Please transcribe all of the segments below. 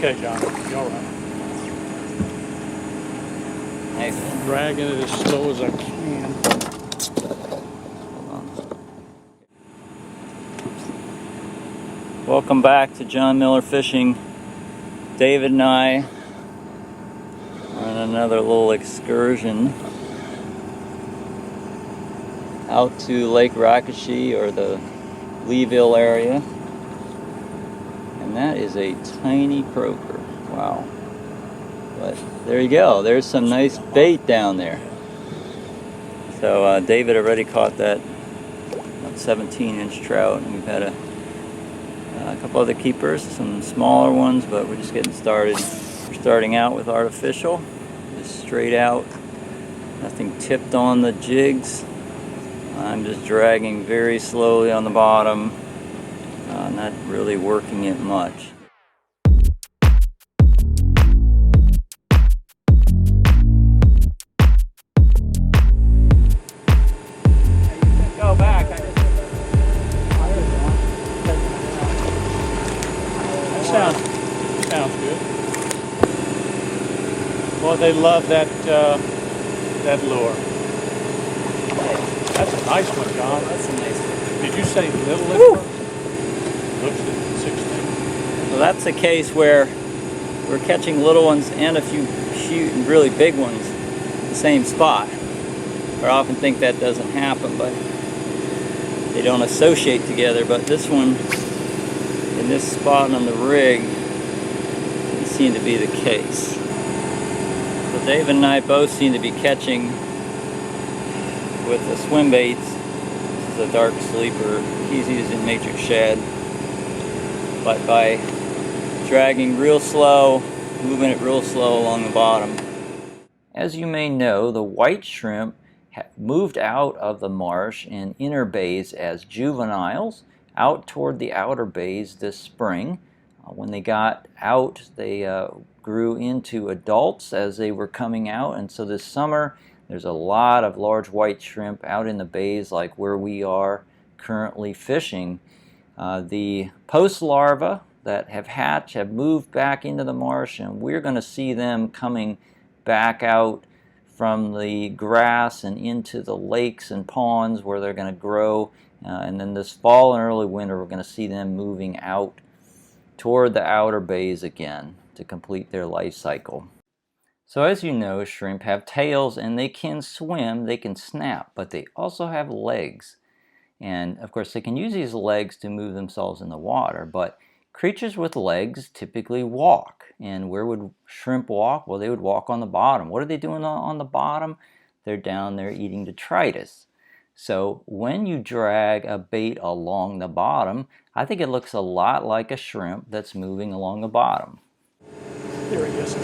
okay, John. You're all right. Nice. I'm dragging it as slow as I can. Welcome back to John Miller Fishing. David and I are on another little excursion out to Lake Rakashee, or the Leeville area. And that is a tiny croaker. Wow. But there you go. There's some nice bait down there. So David already caught that 17-inch trout, and we've had a couple other keepers, some smaller ones, but we're just getting started. We're starting out with artificial, just straight out, nothing tipped on the jigs. I'm just dragging very slowly on the bottom, not really working it much. Go back. Sounds good. Well, they love that that lure. That's a nice one, John. That's a nice one. Did you say little at first? Looks at 16. So that's a case where we're catching little ones and a few shooting really big ones in the same spot. I often think that doesn't happen, but they don't associate together. But this one, in this spot on the rig, didn't seem to be the case. So David and I both seem to be catching with the swim baits. This is a dark sleeper. He's using matrix shad. But by dragging real slow, moving it real slow along the bottom. As you may know, the white shrimp moved out of the marsh and inner bays as juveniles out toward the outer bays this spring. When they got out, they grew into adults as they were coming out, and so this summer there's a lot of large white shrimp out in the bays like where we are currently fishing. The post larvae that have hatched have moved back into the marsh, and we're going to see them coming back out from the grass and into the lakes and ponds where they're going to grow. And then this fall and early winter, we're going to see them moving out toward the outer bays again to complete their life cycle. So as you know, shrimp have tails and they can swim, they can snap, but they also have legs. And of course they can use these legs to move themselves in the water, but creatures with legs typically walk. And where would shrimp walk? Well, they would walk on the bottom. What are they doing on the bottom? They're down there eating detritus. So when you drag a bait along the bottom, I think it looks a lot like a shrimp that's moving along the bottom. There he is.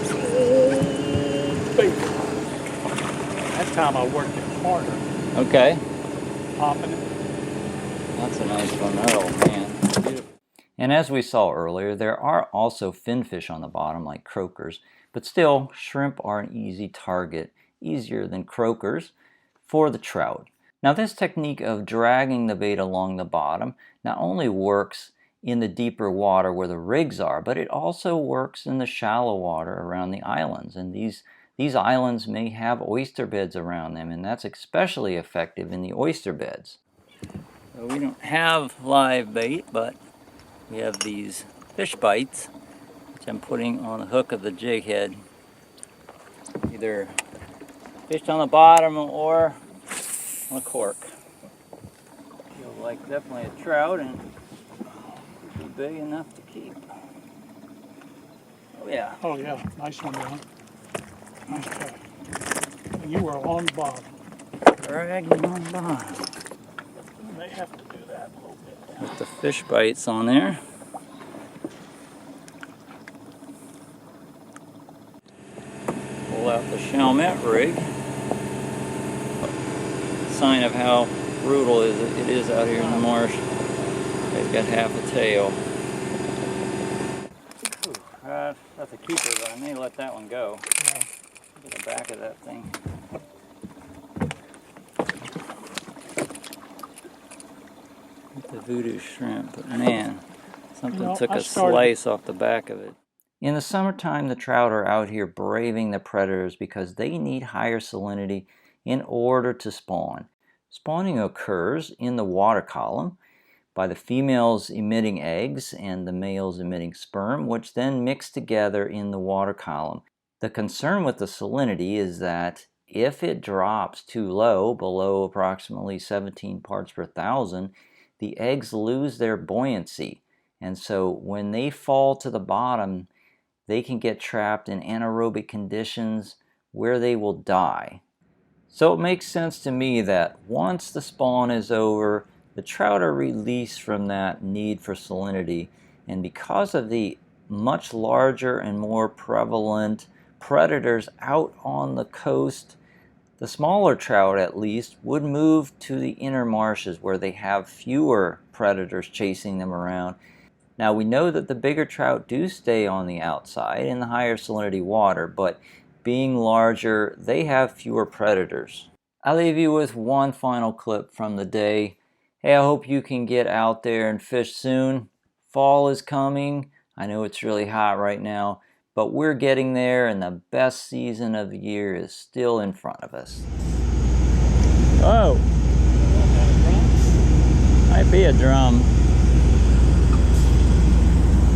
Bait. That time I worked it harder. Okay. Popping it. That's a nice one. Oh man, beautiful. And as we saw earlier, there are also finfish on the bottom like croakers, but still shrimp are an easy target, easier than croakers for the trout. Now this technique of dragging the bait along the bottom not only works in the deeper water where the rigs are, but it also works in the shallow water around the islands. And these islands may have oyster beds around them, and that's especially effective in the oyster beds. So we don't have live bait, but we have these fish bites, which I'm putting on the hook of the jig head. Either fished on the bottom or on a cork. Feels like definitely a trout and be big enough to keep. Oh yeah. Oh yeah, nice one, John. Nice try. And you were on the bottom. Dragging on the bottom. You may have to do that a little bit. With the fish bites on there. Pull out the Chalmette rig. Sign of how brutal it is out here in the marsh. They've got half a tail. That's a keeper, but I may let that one go. Yeah. Get the back of that thing. The voodoo shrimp, but man, something took a slice off the back of it. In the summertime, the trout are out here braving the predators because they need higher salinity in order to spawn. Spawning occurs in the water column by the females emitting eggs and the males emitting sperm, which then mix together in the water column. The concern with the salinity is that if it drops too low, below approximately 17 parts per thousand, the eggs lose their buoyancy. And so when they fall to the bottom, they can get trapped in anaerobic conditions where they will die. So it makes sense to me that once the spawn is over, the trout are released from that need for salinity, and because of the much larger and more prevalent predators out on the coast, the smaller trout at least would move to the inner marshes where they have fewer predators chasing them around. Now we know that the bigger trout do stay on the outside in the higher salinity water, but being larger, they have fewer predators. I'll leave you with one final clip from the day. Hey, I hope you can get out there and fish soon. Fall is coming. I know it's really hot right now, but we're getting there, and the best season of the year is still in front of us. Oh, might be a drum.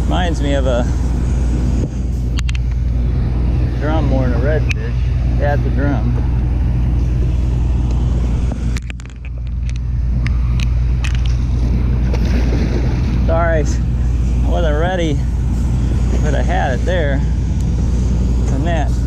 Reminds me of a drum more than a redfish. Yeah, it's a drum. Sorry, I wasn't ready, but I had it there. The net.